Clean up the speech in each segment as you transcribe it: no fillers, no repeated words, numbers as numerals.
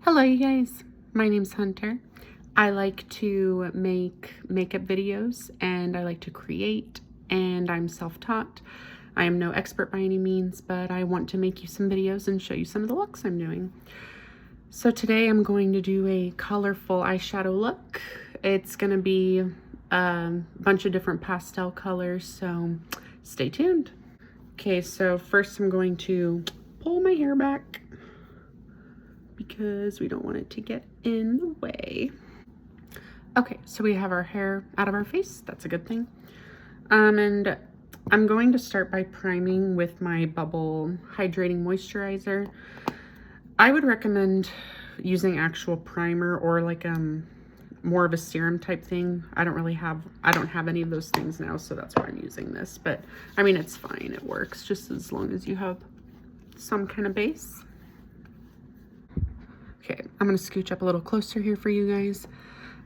Hello you guys, my name's Hunter. I like to make makeup videos and I like to create, and I'm self-taught. I am no expert by any means, but I want to make you some videos and show you some of the looks I'm doing. So today I'm going to do a colorful eyeshadow look. It's going to be a bunch of different pastel colors, so stay tuned. Okay, so first I'm going to pull my hair back because we don't want it to get in the way. Okay, so we have our hair out of our face. That's a good thing. And I'm going to start by priming with my Bubble Hydrating Moisturizer. I would recommend using actual primer or like more of a serum type thing. I don't have any of those things now, so that's why I'm using this. But I mean, it's fine. It works just as long as you have some kind of base. Okay, I'm gonna scooch up a little closer here for you guys.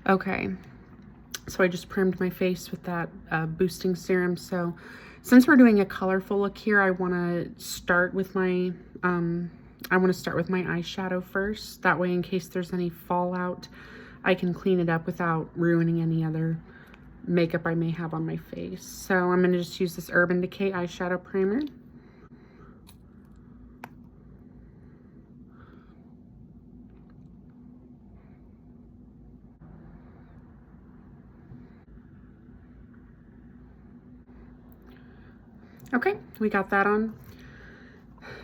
Okay, so I just primed my face with that boosting serum. So since we're doing a colorful look here, I wanna start with my eyeshadow first. That way, in case there's any fallout, I can clean it up without ruining any other makeup I may have on my face. So I'm gonna just use this Urban Decay eyeshadow primer. Okay, we got that on.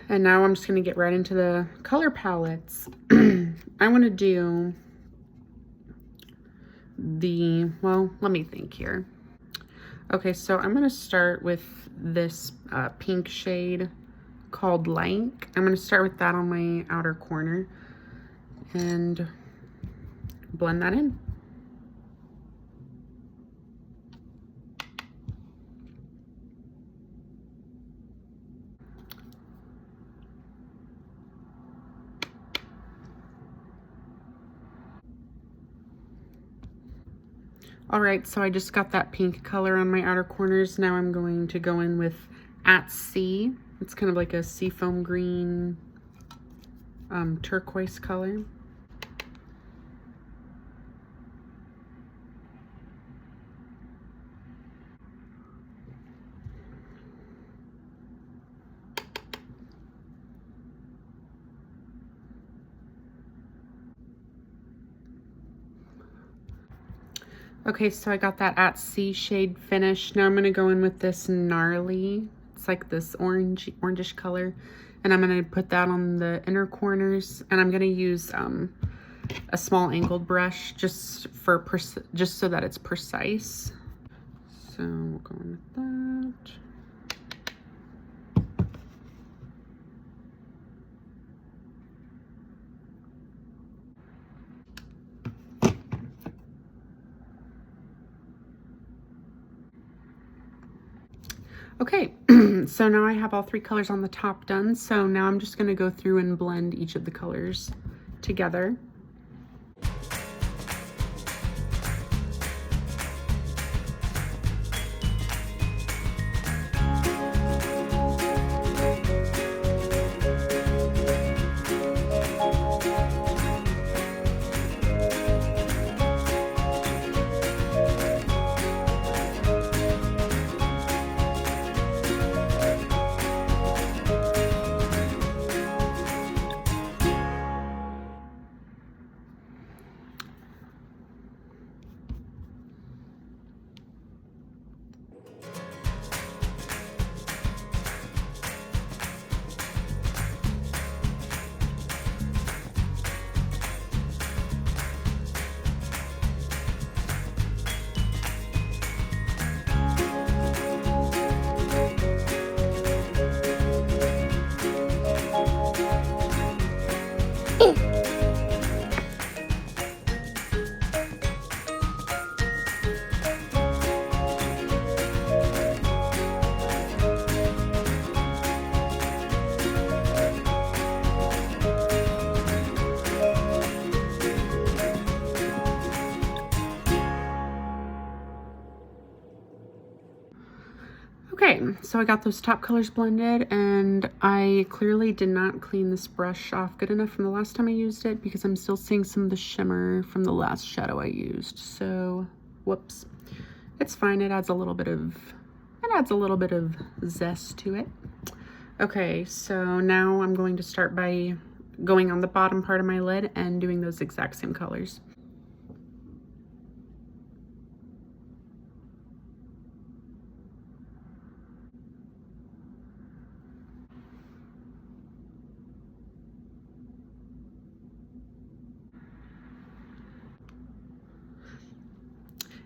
And now I'm just gonna get right into the color palettes. I wanna do well, let me think here. Okay, so I'm gonna start with this pink shade called Lank. I'm gonna start with that on my outer corner and blend that in. All right, so I just got that pink color on my outer corners. Now I'm going to go in with At Sea. It's kind of like a seafoam green, turquoise color. Okay, so I got that At Sea shade finished. Now I'm gonna go in with this Gnarly. It's like this orangish color. And I'm gonna put that on the inner corners. And I'm gonna use a small angled brush just so that it's precise. So we'll go in with that. Okay, so now I have all three colors on the top done. So now I'm just gonna go through and blend each of the colors together. Okay, Okay, so I got those top colors blended, and I clearly did not clean this brush off good enough from the last time I used it because I'm still seeing some of the shimmer from the last shadow I used. So, whoops. It's fine. It adds a little bit of zest to it. Okay, so now I'm going to start by going on the bottom part of my lid and doing those exact same colors.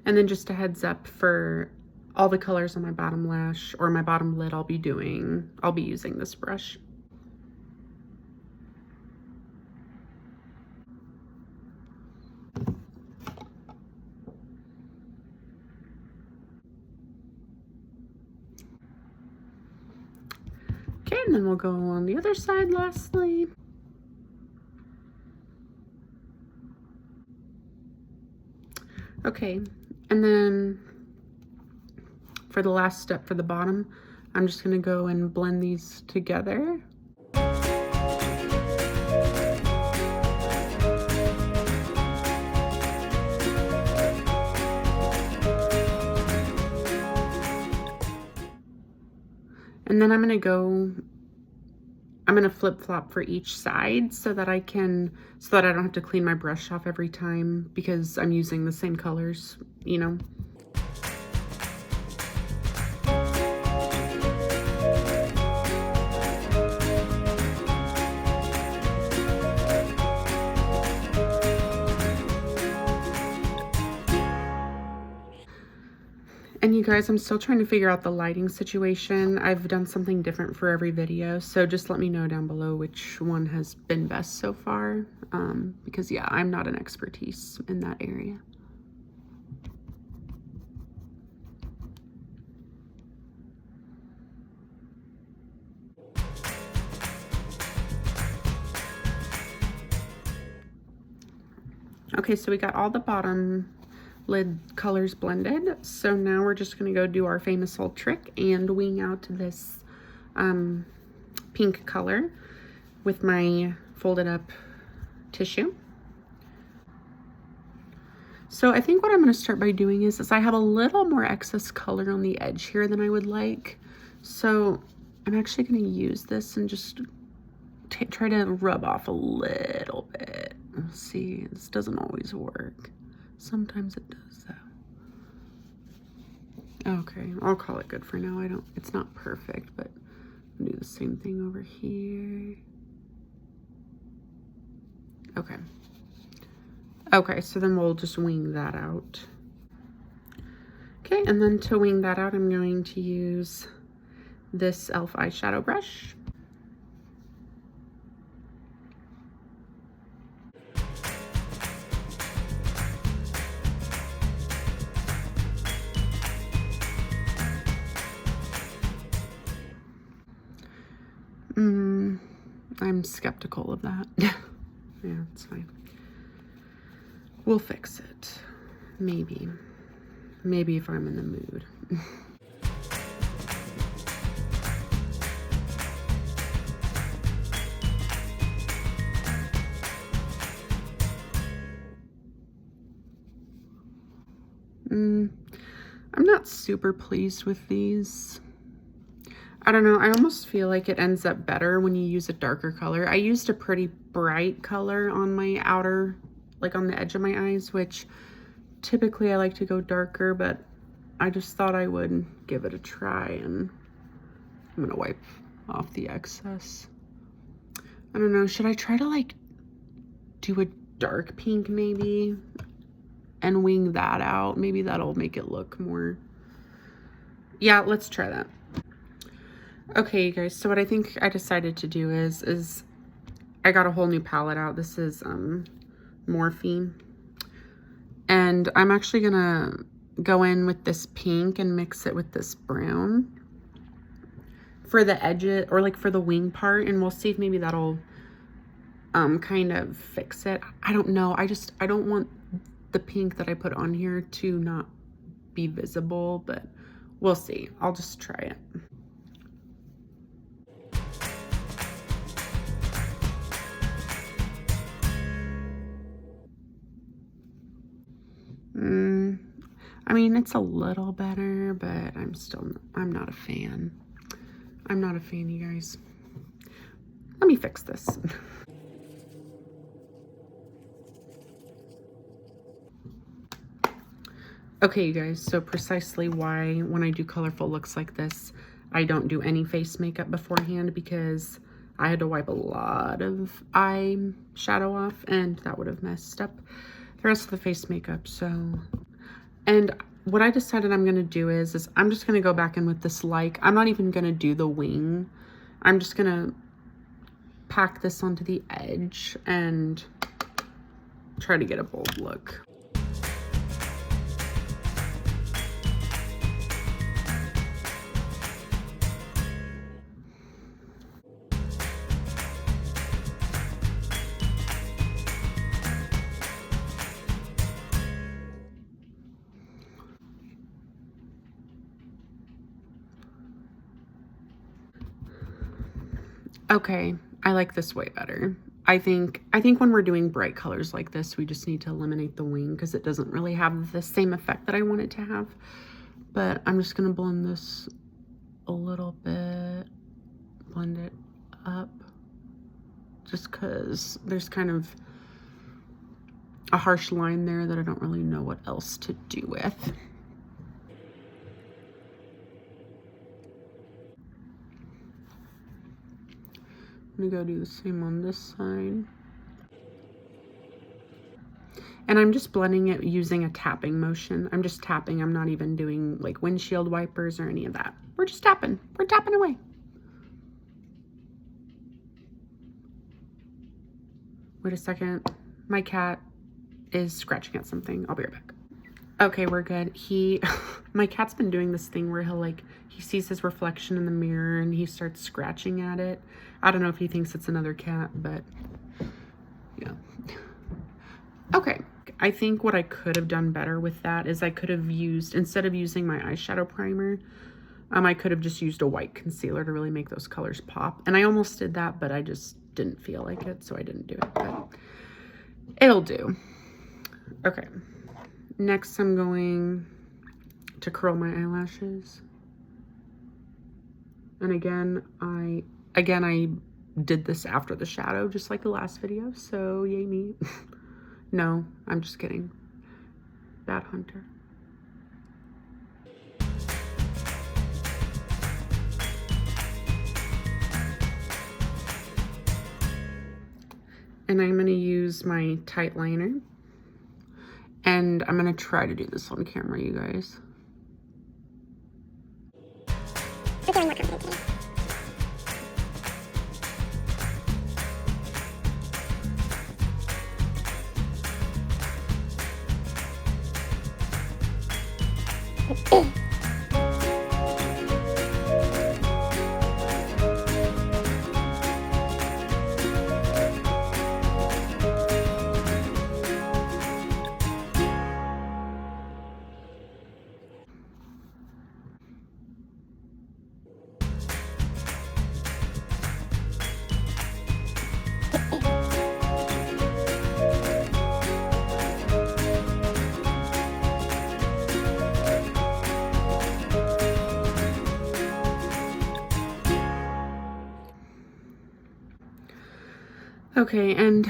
And then just a heads up for all the colors on my bottom lash or my bottom lid, I'll be using this brush. Okay, and then we'll go on the other side lastly. Okay, and then for the last step for the bottom, I'm just gonna go and blend these together. And then I'm gonna flip-flop for each side so that I don't have to clean my brush off every time because I'm using the same colors, you know. And you guys, I'm still trying to figure out the lighting situation. I've done something different for every video, so just let me know down below which one has been best so far, because yeah, I'm not an expertise in that area. Okay, so we got all the bottom lid colors blended. So now we're just gonna go do our famous old trick and wing out this pink color with my folded up tissue. So I think what I'm gonna start by doing is I have a little more excess color on the edge here than I would like. So I'm actually gonna use this and just try to rub off a little bit. Let's see, this doesn't always work. Sometimes it does though. Okay, I'll call it good for now. It's not perfect, but I'll do the same thing over here. Okay. Okay, so then we'll just wing that out. Okay, and then to wing that out, I'm going to use this e.l.f. eyeshadow brush. I'm skeptical of that. Yeah, it's fine. We'll fix it. Maybe. Maybe if I'm in the mood. I'm not super pleased with these. I don't know, I almost feel like it ends up better when you use a darker color. I used a pretty bright color on my outer, like on the edge of my eyes, which typically I like to go darker, but I just thought I would give it a try, and I'm gonna wipe off the excess. I don't know, should I try to like do a dark pink maybe and wing that out? Maybe that'll make it look more, yeah, let's try that. Okay, you guys, so what I think I decided to do is I got a whole new palette out. This is Morphe. And I'm actually gonna go in with this pink and mix it with this brown for the edges, or like for the wing part, and we'll see if maybe that'll kind of fix it. I don't know. I don't want the pink that I put on here to not be visible, but We'll see. I'll just try it. I mean, it's a little better, but I'm not a fan. I'm not a fan, you guys. Let me fix this. Okay, you guys, so precisely why when I do colorful looks like this, I don't do any face makeup beforehand, because I had to wipe a lot of eyeshadow off and that would have messed up the rest of the face makeup. So, and what I decided I'm gonna do is I'm just gonna go back in with this I'm not even gonna do the wing. I'm just gonna pack this onto the edge and try to get a bold look. Okay, I like this way better. I think when we're doing bright colors like this, we just need to eliminate the wing because it doesn't really have the same effect that I want it to have. But I'm just gonna blend this a little bit, blend it up, just because there's kind of a harsh line there that I don't really know what else to do with. I'm gonna go do the same on this side. And I'm just blending it using a tapping motion. I'm just tapping. I'm not even doing like windshield wipers or any of that. We're just tapping. We're tapping away. Wait a second. My cat is scratching at something. I'll be right back. Okay, we're good. My cat's been doing this thing where he sees his reflection in the mirror and he starts scratching at it. I don't know if he thinks it's another cat, but yeah. Okay, I think what I could have done better with that is I could have used, instead of using my eyeshadow primer, I could have just used a white concealer to really make those colors pop. And I almost did that, but I just didn't feel like it, so I didn't do it, but it'll do. Okay, next I'm going to curl my eyelashes. And again, I did this after the shadow, just like the last video, so yay me. No, I'm just kidding. Bad hunter. And I'm gonna use my tight liner. And I'm gonna try to do this on camera, you guys. Okay, and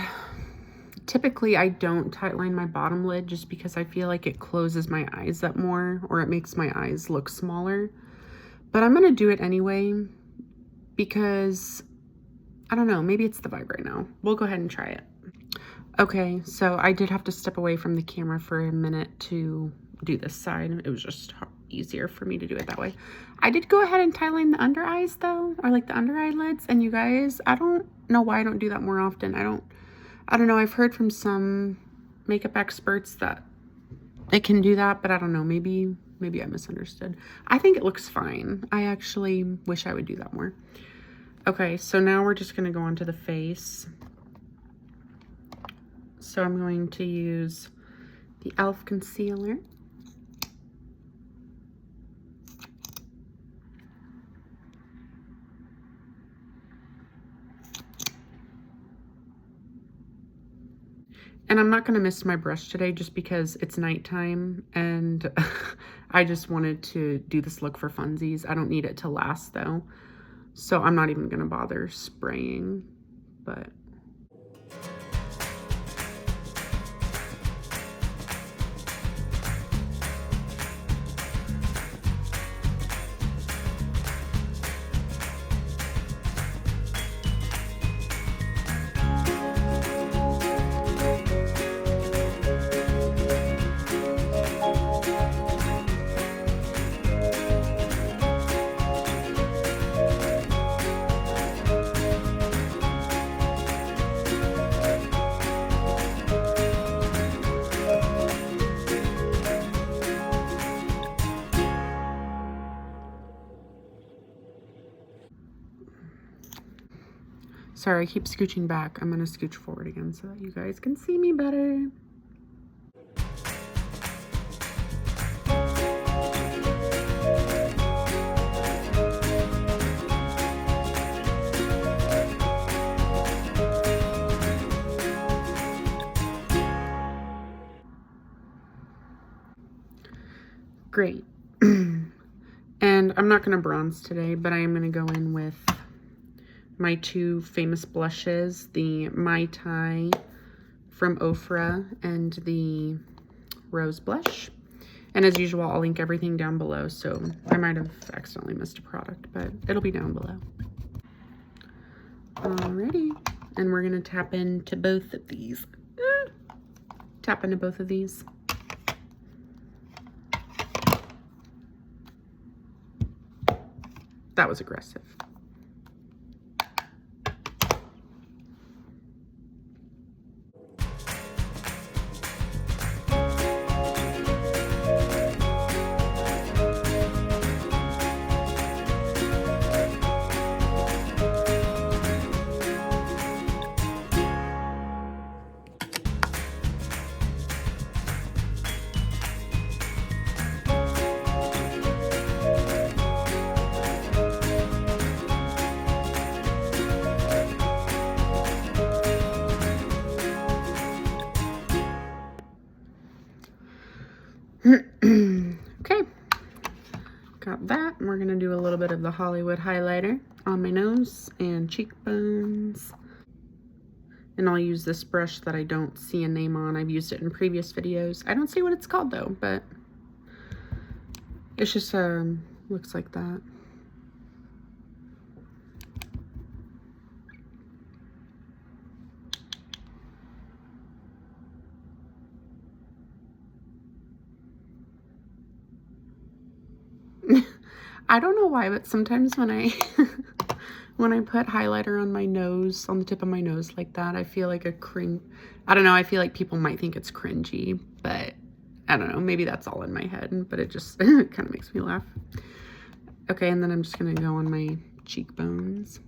typically I don't tightline my bottom lid just because I feel like it closes my eyes up more, or it makes my eyes look smaller. But I'm gonna do it anyway because, I don't know, maybe it's the vibe right now. We'll go ahead and try it. Okay, so I did have to step away from the camera for a minute to do this side. It was just easier for me to do it that way. I did go ahead and tightline the under eyes though, or like the under eyelids, and you guys, I don't know why I don't do that more often. I don't know. I've heard from some makeup experts that they can do that, but I don't know. Maybe I misunderstood. I think it looks fine. I actually wish I would do that more. Okay, so now we're just gonna go onto the face. So I'm going to use the e.l.f. concealer. And I'm not going to miss my brush today just because it's nighttime and I just wanted to do this look for funsies. I don't need it to last though. So I'm not even going to bother spraying, but... Sorry, I keep scooching back. I'm gonna scooch forward again so that you guys can see me better. Great. And I'm not gonna bronze today, but I am gonna go in with my two famous blushes, the Mai Tai from Ofra and the Rose Blush. And as usual, I'll link everything down below, so I might have accidentally missed a product, but it'll be down below. Alrighty, and we're gonna tap into both of these. Tap into both of these. That was aggressive. Okay, got that. We're gonna do a little bit of the Hollywood highlighter on my nose and cheekbones. And I'll use this brush that I don't see a name on. I've used it in previous videos. I don't see what it's called though, but it's just looks like that. I don't know why, but sometimes when I when I put highlighter on my nose, on the tip of my nose like that, I feel like I don't know, I feel like people might think it's cringy, but I don't know, maybe that's all in my head, but it just kind of makes me laugh. Okay, and then I'm just gonna go on my cheekbones.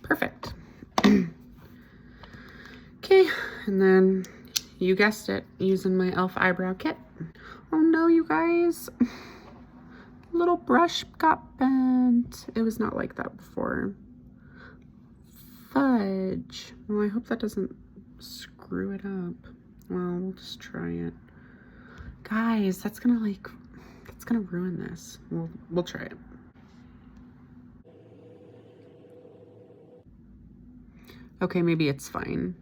Perfect. Okay, and then you guessed it, using my e.l.f. eyebrow kit. Oh no, you guys. Little brush got bent. It was not like that before. Fudge. Well, I hope that doesn't screw it up. Well, we'll just try it. Guys, that's gonna ruin this. We'll try it. Okay, maybe it's fine.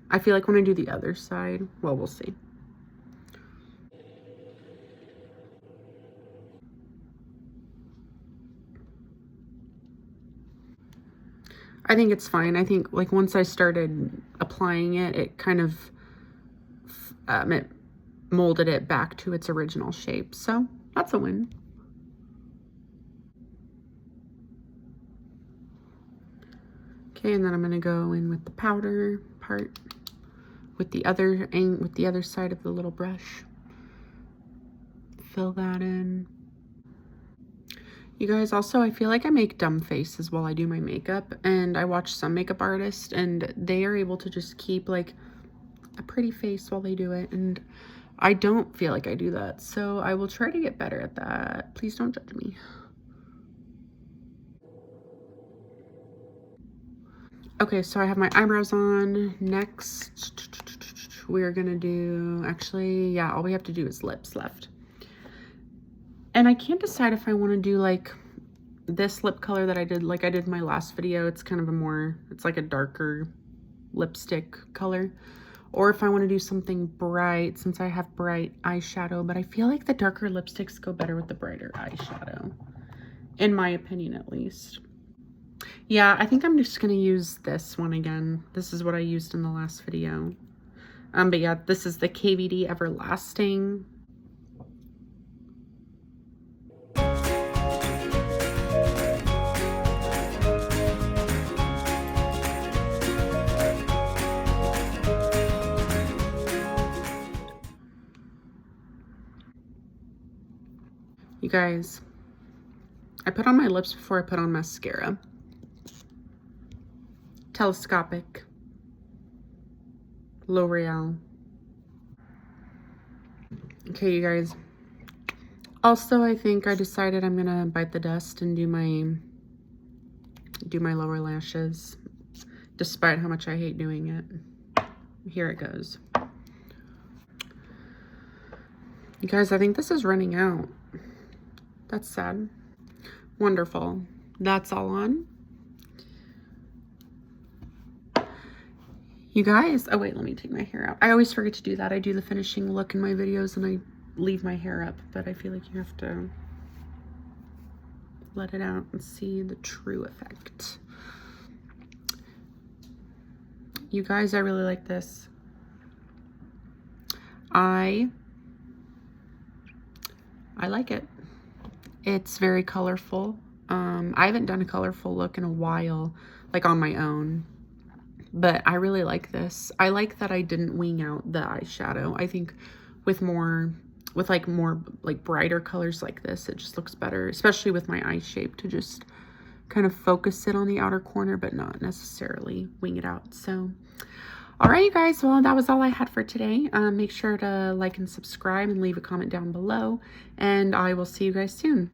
I feel like when I do the other side, well, we'll see. I think it's fine. I think like once I started applying it, it kind of it molded it back to its original shape. So that's a win. Okay, and then I'm gonna go in with the powder part with the other side of the little brush. Fill that in. You guys, also, I feel like I make dumb faces while I do my makeup, and I watch some makeup artists and they are able to just keep like a pretty face while they do it, and I don't feel like I do that, so I will try to get better at that. Please don't judge me. Okay, so I have my eyebrows on. Next, we're gonna do, actually, yeah, all we have to do is lips left. And I can't decide if I want to do like this lip color that I did, like I did in my last video. It's kind of a more, it's like a darker lipstick color. Or if I want to do something bright, since I have bright eyeshadow, but I feel like the darker lipsticks go better with the brighter eyeshadow, in my opinion at least. Yeah, I think I'm just going to use this one again. This is what I used in the last video. But yeah, this is the KVD Everlasting. You guys, I put on my lips before I put on mascara. Telescopic. L'Oreal. Okay, you guys. Also, I think I decided I'm gonna bite the dust and do my lower lashes, despite how much I hate doing it. Here it goes. You guys, I think this is running out. That's sad. Wonderful. That's all on. You guys, oh wait, let me take my hair out. I always forget to do that. I do the finishing look in my videos and I leave my hair up, but I feel like you have to let it out and see the true effect. You guys, I really like this. I like it. It's very colorful. I haven't done a colorful look in a while, like on my own, but I really like this. I like that I didn't wing out the eyeshadow. I think with more brighter colors like this, it just looks better, especially with my eye shape, to just kind of focus it on the outer corner, but not necessarily wing it out. So, all right, you guys, well, that was all I had for today. Make sure to like and subscribe and leave a comment down below, and I will see you guys soon.